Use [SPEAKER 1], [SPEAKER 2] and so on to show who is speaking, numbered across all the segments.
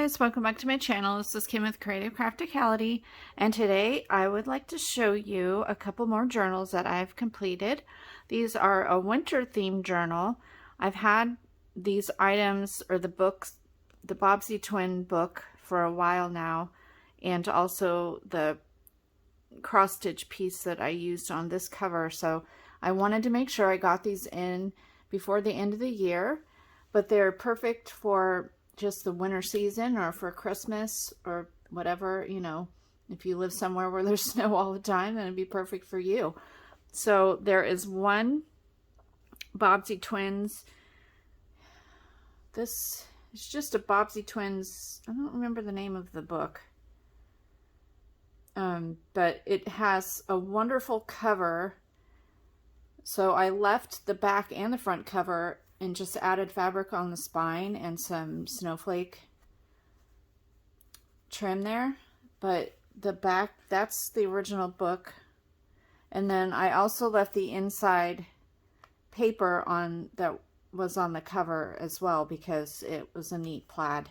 [SPEAKER 1] guys, welcome back to my channel. This is Kim with Creative Crafticality, and today I would like to show you a couple more journals that I've completed. These are a winter themed journal. I've had these items, or the books, the Bobbsey twin book, for a while now, and also the cross stitch piece that I used on this cover, so I wanted to make sure I got these in before the end of the year, but they're perfect for just the winter season or for Christmas or whatever, you know. If you live somewhere where there's snow all the time, then it'd be perfect for you. So there is one Bobbsey Twins. This is just a Bobbsey Twins. I don't remember the name of the book. But it has a wonderful cover. So I left the back and the front cover and just added fabric on the spine and some snowflake trim there. But the back, that's the original book. And then I also left the inside paper on that was on the cover as well because it was a neat plaid.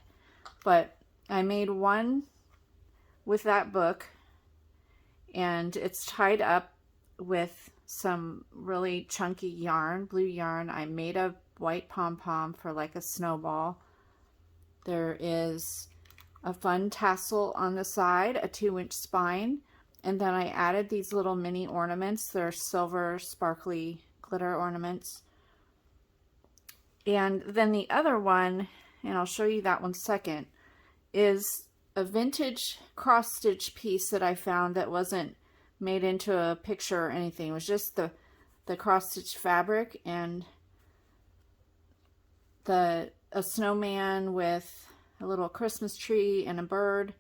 [SPEAKER 1] But I made one with that book, and it's tied up with some really chunky yarn, blue yarn. I made a white pom-pom for like a snowball. There is a fun tassel on the side, a 2-inch spine, and then I added these little mini ornaments. They're silver sparkly glitter ornaments. And then the other one, and I'll show you that one second, is a vintage cross stitch piece that I found that wasn't made into a picture or anything. It was just the cross stitch fabric and a snowman with a little Christmas tree and a bird.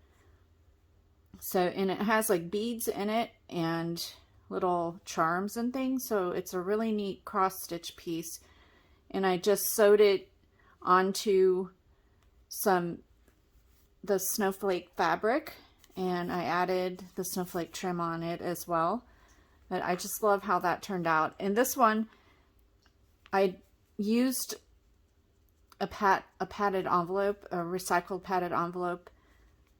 [SPEAKER 1] So, and it has like beads in it and little charms and things. So it's a really neat cross stitch piece. And I just sewed it onto the snowflake fabric, and I added the snowflake trim on it as well. But I just love how that turned out. And this one, I used a padded envelope, a recycled padded envelope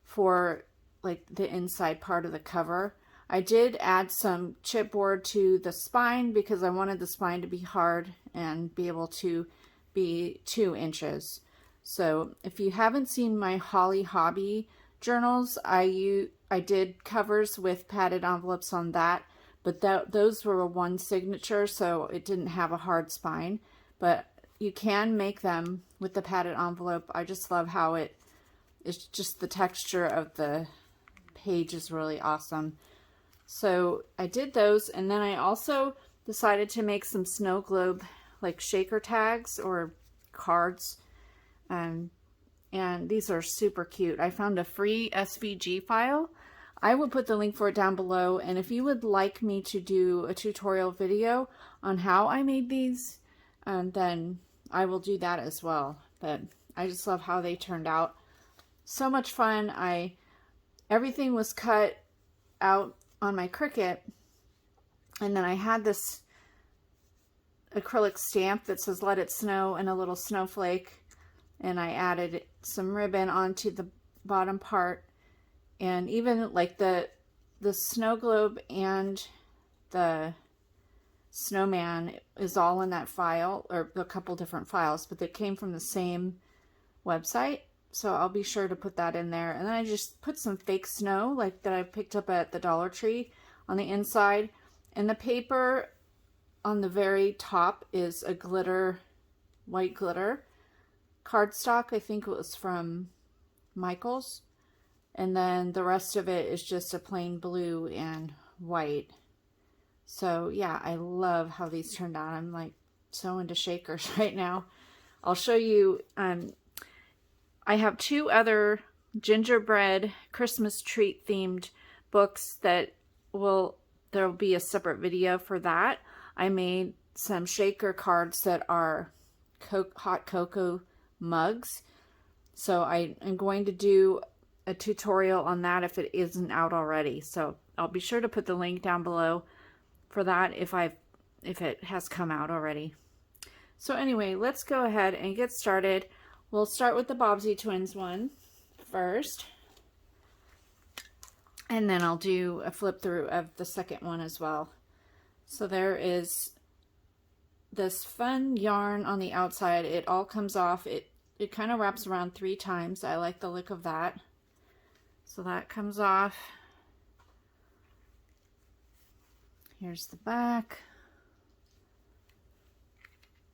[SPEAKER 1] for like the inside part of the cover. I did add some chipboard to the spine because I wanted the spine to be hard and be able to be 2 inches. So if you haven't seen my Holly Hobby journals, I did covers with padded envelopes on that, but those were a one signature, so it didn't have a hard spine. But you can make them with the padded envelope. I just love how it's just the texture of the page is really awesome. So I did those, and then I also decided to make some snow globe like shaker tags or cards. And these are super cute. I found a free SVG file. I will put the link for it down below, and if you would like me to do a tutorial video on how I made these, then I will do that as well. But I just love how they turned out. So much fun. Everything was cut out on my Cricut, and then I had this acrylic stamp that says "Let It Snow" and a little snowflake, and I added some ribbon onto the bottom part. And even like the snow globe and the snowman is all in that file, or a couple different files, but they came from the same website. So I'll be sure to put that in there. And then I just put some fake snow like that I picked up at the Dollar Tree on the inside. And the paper on the very top is a glitter, white glitter cardstock. I think it was from Michael's. And then the rest of it is just a plain blue and white. So yeah, I love how these turned out. I'm like so into shakers right now. I'll show you, I have 2 other gingerbread Christmas treat themed books that there'll be a separate video for that. I made some shaker cards that are hot cocoa mugs. So I am going to do a tutorial on that if it isn't out already. So I'll be sure to put the link down below for that if it has come out already. So anyway, let's go ahead and get started. We'll start with the Bobbsey Twins one first. And then I'll do a flip through of the second one as well. So there is this fun yarn on the outside. It all comes off. It kind of wraps around 3 times. I like the look of that. So that comes off. Here's the back.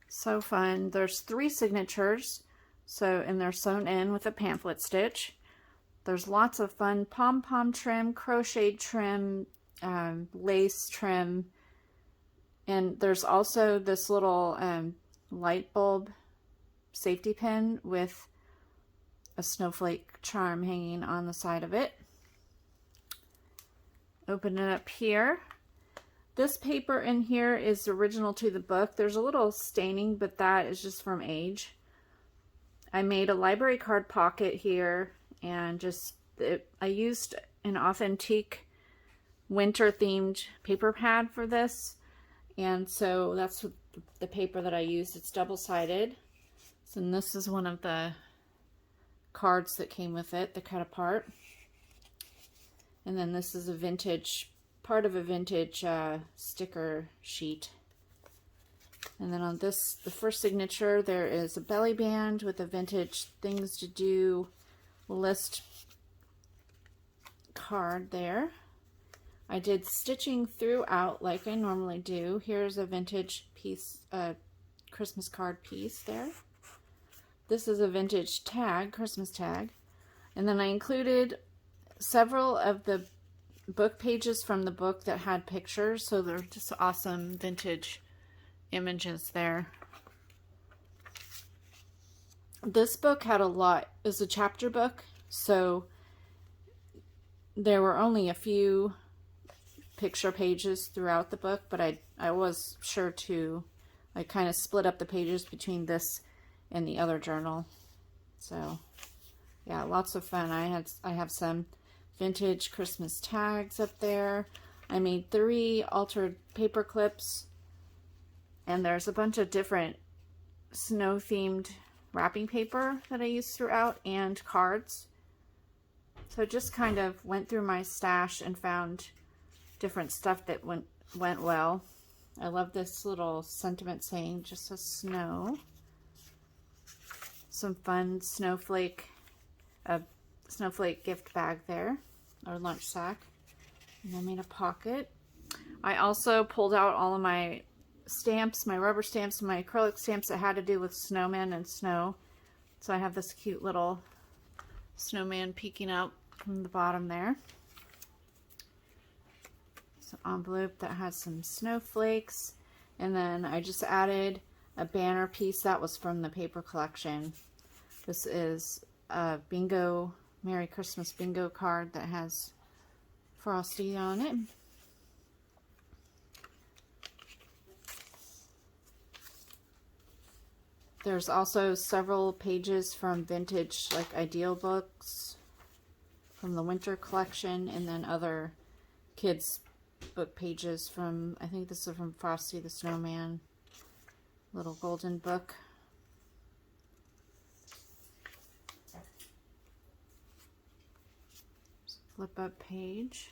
[SPEAKER 1] So fun. There's 3 signatures. So, and they're sewn in with a pamphlet stitch. There's lots of fun pom-pom trim, crocheted trim, lace trim, and there's also this little light bulb safety pin with a snowflake charm hanging on the side of it. Open it up here. This paper in here is original to the book. There's a little staining, but that is just from age. I made a library card pocket here. And I used an authentic winter themed paper pad for this. And so that's the paper that I used. It's double-sided. So this is one of the cards that came with it, the cut apart. And then this is a vintage, part of a vintage sticker sheet. And then on this, the first signature, there is a belly band with a vintage things to do list card there. I did stitching throughout like I normally do. Here's a vintage piece, Christmas card piece there. This is a vintage tag, Christmas tag. And then I included several of the book pages from the book that had pictures, so they're just awesome vintage images there. This book had a lot. It was a chapter book, so there were only a few picture pages throughout the book, but I was sure to kind of split up the pages between this and the other journal. So yeah, lots of fun. I have some vintage Christmas tags up there. I made 3 altered paper clips, and there's a bunch of different snow themed wrapping paper that I used throughout, and cards. So I just kind of went through my stash and found different stuff that went well. I love this little sentiment saying, just a snow. Some fun snowflake gift bag there, or lunch sack. And I made a pocket. I also pulled out all of my stamps, my rubber stamps, and my acrylic stamps that had to do with snowmen and snow. So I have this cute little snowman peeking out from the bottom there. It's an envelope that has some snowflakes. And then I just added a banner piece that was from the paper collection. This is a bingo, Merry Christmas bingo card that has Frosty on it. There's also several pages from vintage, like Ideal books from the winter collection, and then other kids book pages from, I think this is from Frosty the Snowman, little golden book. Flip up page.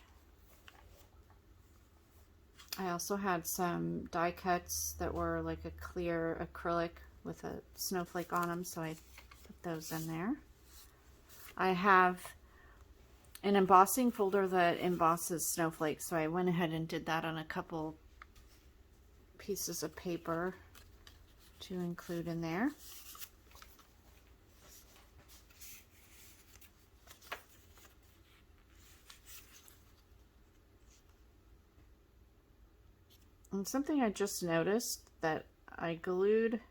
[SPEAKER 1] I also had some die cuts that were like a clear acrylic with a snowflake on them, so I put those in there. I have an embossing folder that embosses snowflakes, so I went ahead and did that on a couple pieces of paper to include in there. And something I just noticed that I glued,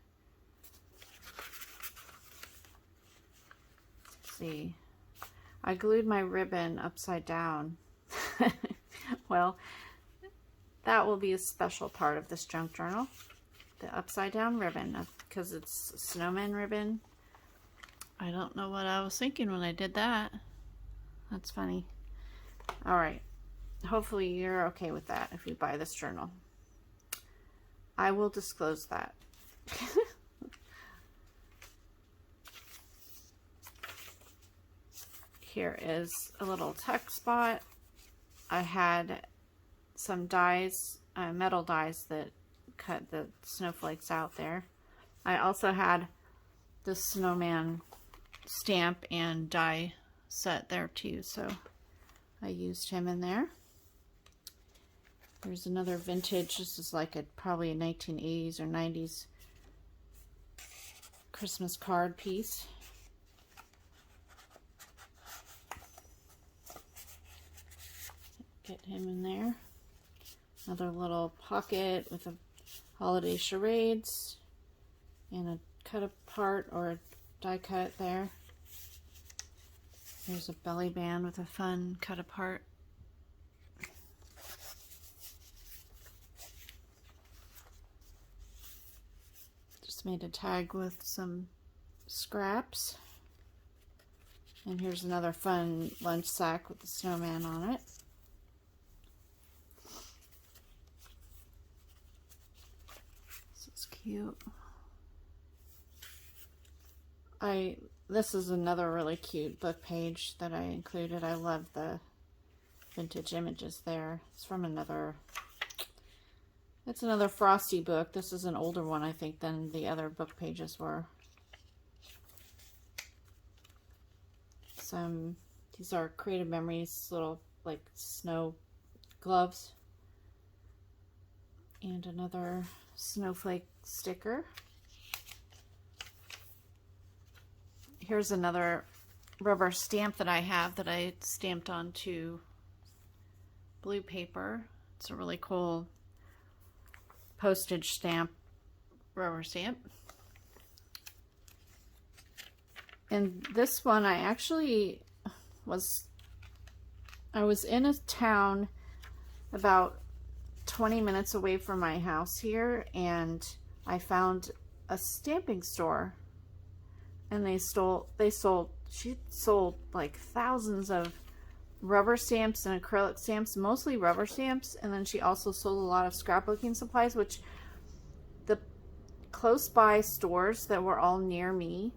[SPEAKER 1] I glued my ribbon upside down. Well, that will be a special part of this junk journal, the upside down ribbon, because it's snowman ribbon. I don't know what I was thinking when I did that. That's funny. All right, hopefully you're okay with that if you buy this journal. I will disclose that. Here is a little tuck spot. I had some dies, metal dies that cut the snowflakes out there. I also had the snowman stamp and die set there too, so I used him in there. There's another vintage. This is like probably a 1980s or 90s Christmas card piece. Get him in there. Another little pocket with a holiday charades and a cut apart or a die cut there. There's a belly band with a fun cut apart. Just made a tag with some scraps. And here's another fun lunch sack with the snowman on it. This is cute. This is another really cute book page that I included. I love the vintage images there. It's from another Frosty book. This is an older one, I think, than the other book pages were. These are Creative Memories little like snow gloves. And another snowflake sticker. Here's another rubber stamp that I have that I stamped onto blue paper. It's a really cool postage stamp, rubber stamp. And this one I was in a town about 20 minutes away from my house here, and I found a stamping store, and she sold like thousands of rubber stamps and acrylic stamps, mostly rubber stamps, and then she also sold a lot of scrapbooking supplies, which the close by stores that were all near me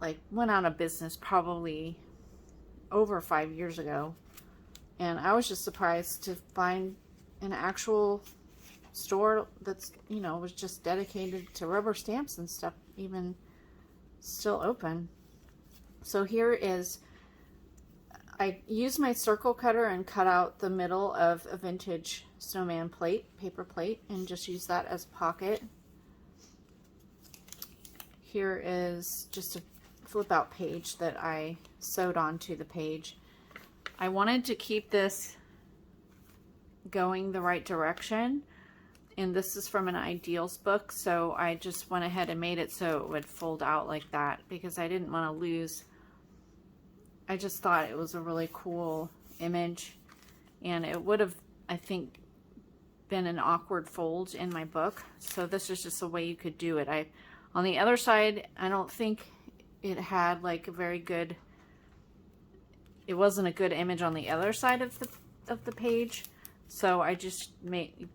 [SPEAKER 1] like went out of business probably over 5 years ago. And I was just surprised to find an actual store that's, you know, was just dedicated to rubber stamps and stuff even still open. So here is, I used my circle cutter and cut out the middle of a vintage snowman plate, paper plate, and just use that as a pocket. Here is just a flip out page that I sewed onto the page. I wanted to keep this going the right direction, and this is from an ideals book, so I just went ahead and made it so it would fold out like that because I didn't want to lose. I just thought it was a really cool image, and it would have, I think, been an awkward fold in my book, so this is just a way you could do it. On the other side, I don't think it had like a very good, it wasn't a good image on the other side of the page, so I just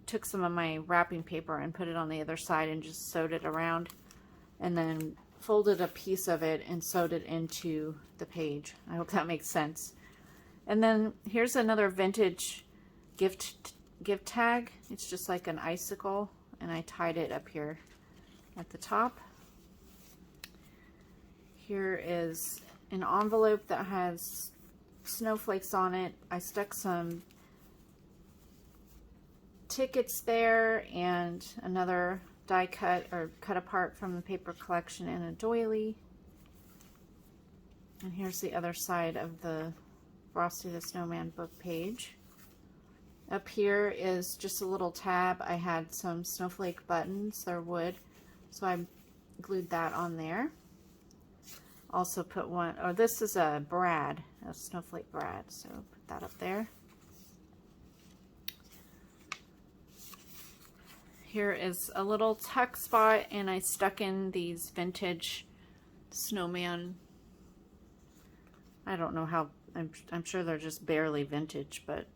[SPEAKER 1] took some of my wrapping paper and put it on the other side and just sewed it around, and then folded a piece of it and sewed it into the page. I hope that makes sense. And then here's another vintage gift tag. It's just like an icicle, and I tied it up here at the top. Here is an envelope that has snowflakes on it. I stuck some tickets there and another die cut or cut apart from the paper collection and a doily. And here's the other side of the Frosty the Snowman book page. Up here is just a little tab. I had some snowflake buttons, they're wood, so I glued that on there. Also put one, oh, this is a brad, a snowflake brad, so put that up there. Here is a little tuck spot, and I stuck in these vintage snowman. I don't know how, I'm sure they're just barely vintage, but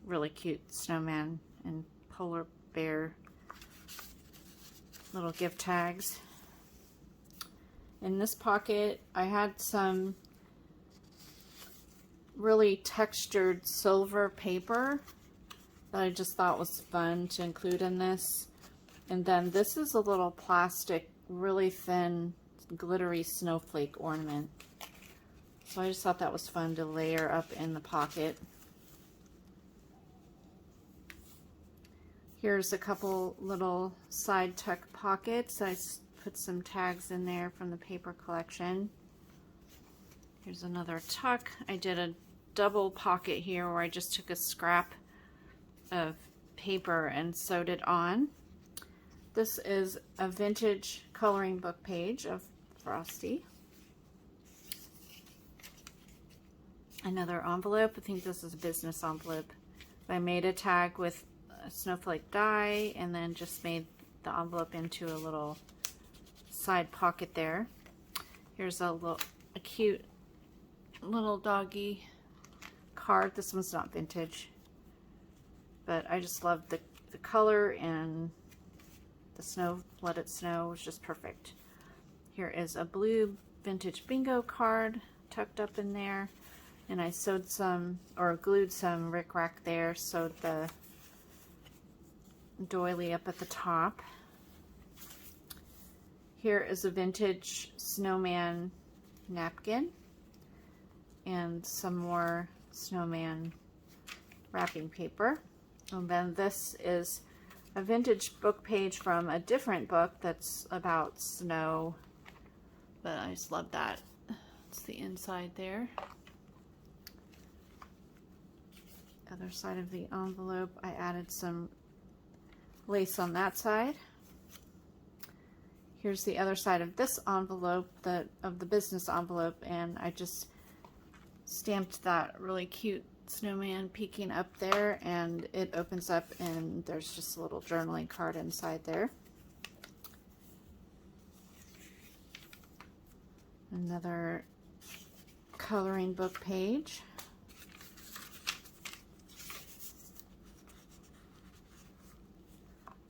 [SPEAKER 1] really cute snowman and polar bear little gift tags. In this pocket, I had some really textured silver paper that I just thought was fun to include in this. And then this is a little plastic, really thin, glittery snowflake ornament. So I just thought that was fun to layer up in the pocket. Here's a couple little side tuck pockets. I put some tags in there from the paper collection. Here's another tuck. I did a double pocket here where I just took a scrap of paper and sewed it on. This is a vintage coloring book page of Frosty. Another envelope. I think this is a business envelope. I made a tag with a snowflake die and then just made the envelope into a little side pocket there. Here's a cute little doggy card. This one's not vintage, but I just love the color, and the snow, let it snow, was just perfect. Here is a blue vintage bingo card tucked up in there, and I sewed some, or glued some rickrack there, sewed the doily up at the top. Here is a vintage snowman napkin and some more snowman wrapping paper. And then this is a vintage book page from a different book that's about snow, but I just love that. It's the inside there. Other side of the envelope, I added some lace on that side. Here's the other side of this envelope, of the business envelope, and I just stamped that really cute snowman peeking up there, and it opens up and there's just a little journaling card inside there. Another coloring book page.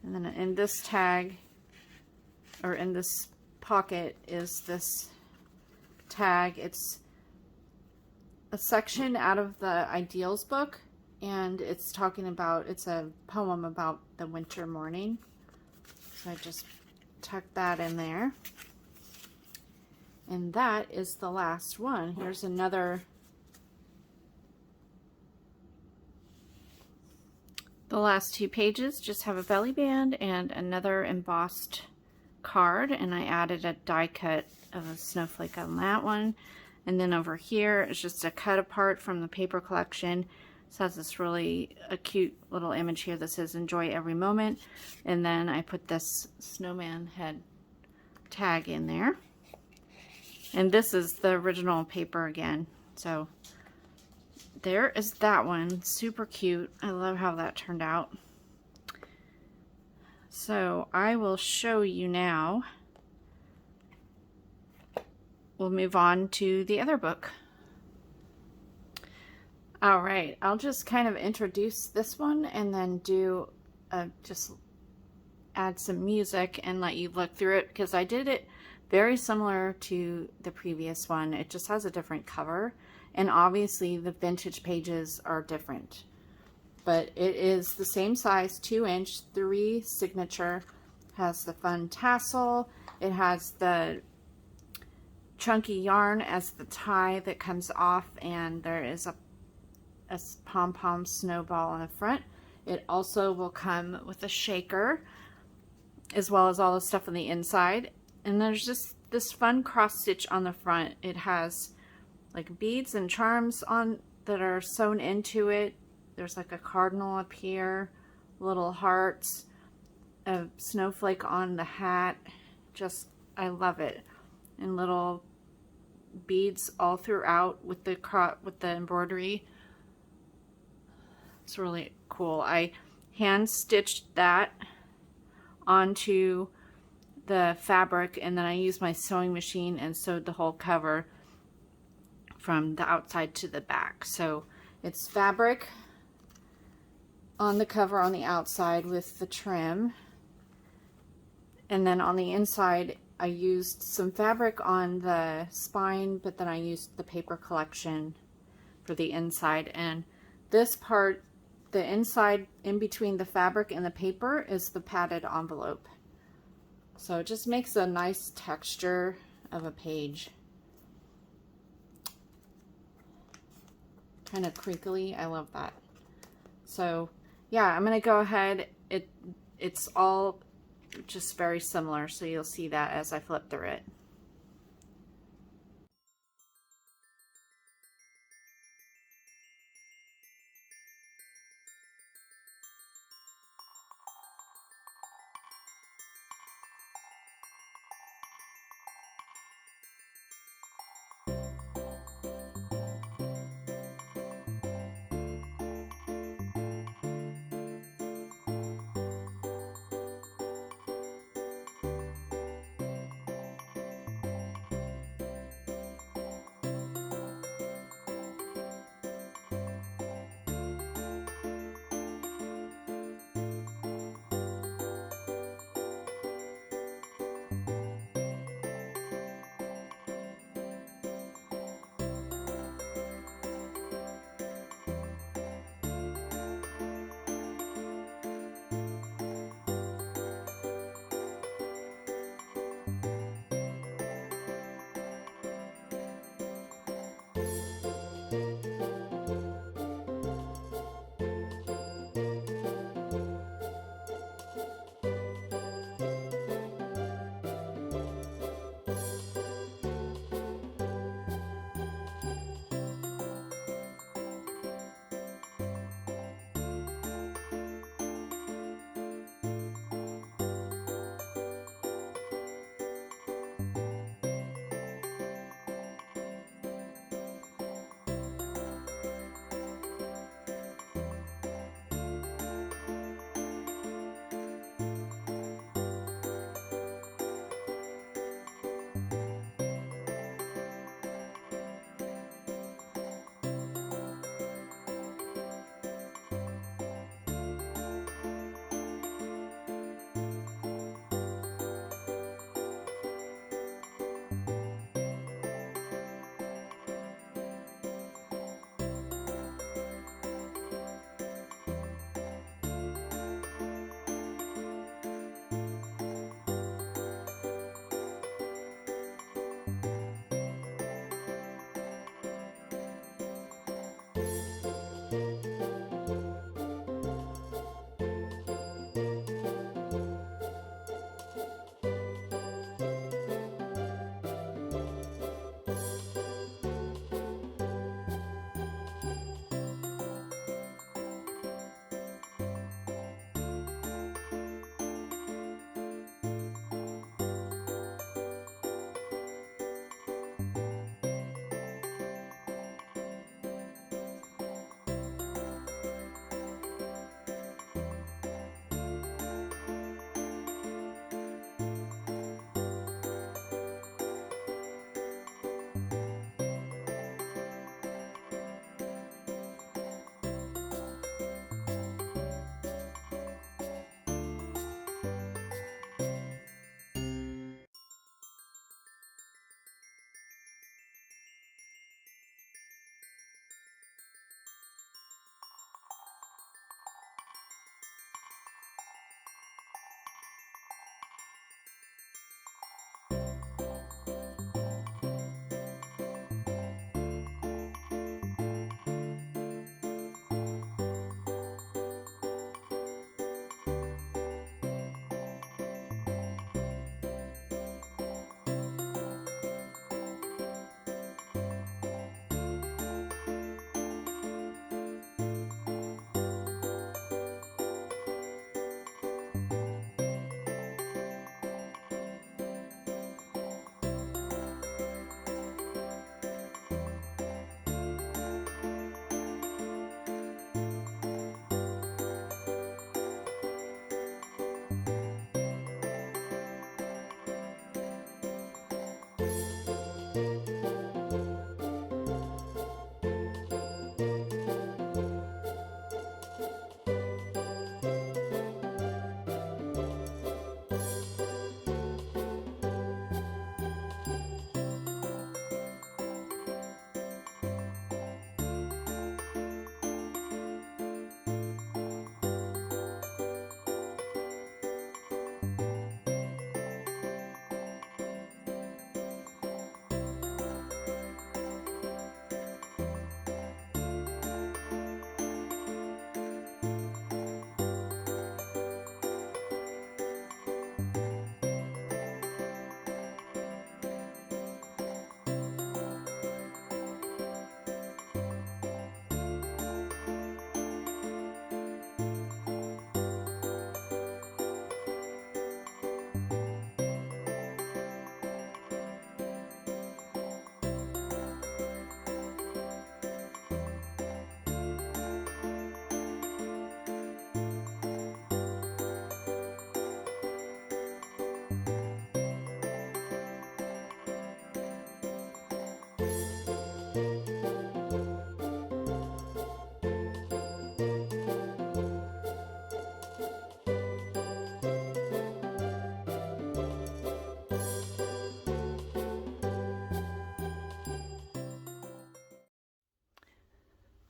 [SPEAKER 1] And then in this tag, or in this pocket, is this tag. It's a section out of the Ideals book, and it's talking about, it's a poem about the winter morning. So I just tucked that in there. And that is the last one. Here's another. The last two pages just have a belly band and another embossed card, and I added a die cut of a snowflake on that one. And then over here is just a cut apart from the paper collection. So it has this really a cute little image here that says enjoy every moment. And then I put this snowman head tag in there. And this is the original paper again. So there is that one. Super cute. I love how that turned out. So I will show you now. We'll move on to the other book. All right, I'll just kind of introduce this one and then do just add some music and let you look through it, because I did it very similar to the previous one. It just has a different cover, and obviously the vintage pages are different. But it is the same size, 2-inch, 3 signature, has the fun tassel, it has the chunky yarn as the tie that comes off, and there is a pom-pom snowball on the front. It also will come with a shaker, as well as all the stuff on the inside. And there's just this fun cross stitch on the front. It has like beads and charms on that are sewn into it. There's like a cardinal up here, little hearts, a snowflake on the hat. Just, I love it. And little beads all throughout with the embroidery. It's really cool. I hand stitched that onto the fabric, and then I used my sewing machine and sewed the whole cover from the outside to the back. So it's fabric on the cover on the outside with the trim, and then on the inside I used some fabric on the spine, but then I used the paper collection for the inside. And this part, the inside in between the fabric and the paper, is the padded envelope. So it just makes a nice texture of a page. Kind of crinkly. I love that. So yeah, I'm going to go ahead. It's all just very similar, so you'll see that as I flip through it.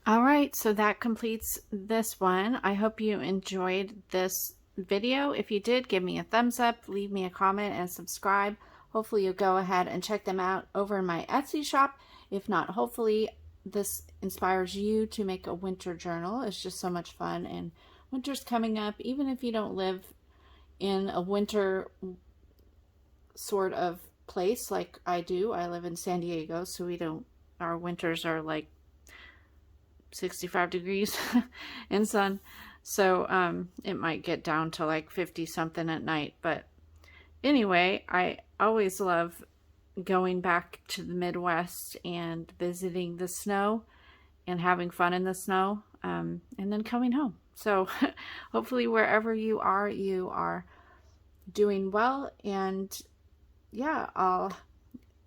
[SPEAKER 1] All right, so that completes this one. I hope you enjoyed this video. If you did, give me a thumbs up, leave me a comment, and subscribe. Hopefully you'll go ahead and check them out over in my Etsy shop. If not, hopefully this inspires you to make a winter journal. It's just so much fun, and winter's coming up. Even if you don't live in a winter sort of place like I do. I live in San Diego, so our winters are like 65 degrees in sun. So it might get down to like 50 something at night. But anyway, I always love going back to the Midwest and visiting the snow and having fun in the snow, and then coming home. So hopefully wherever you are doing well. And yeah,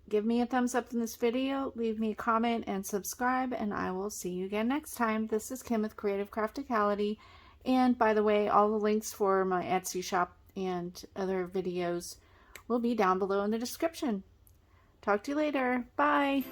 [SPEAKER 1] give me a thumbs up in this video, leave me a comment, and subscribe, and I will see you again next time. This is Kim with Creative Crafticality. And by the way, all the links for my Etsy shop and other videos will be down below in the description. Talk to you later. Bye.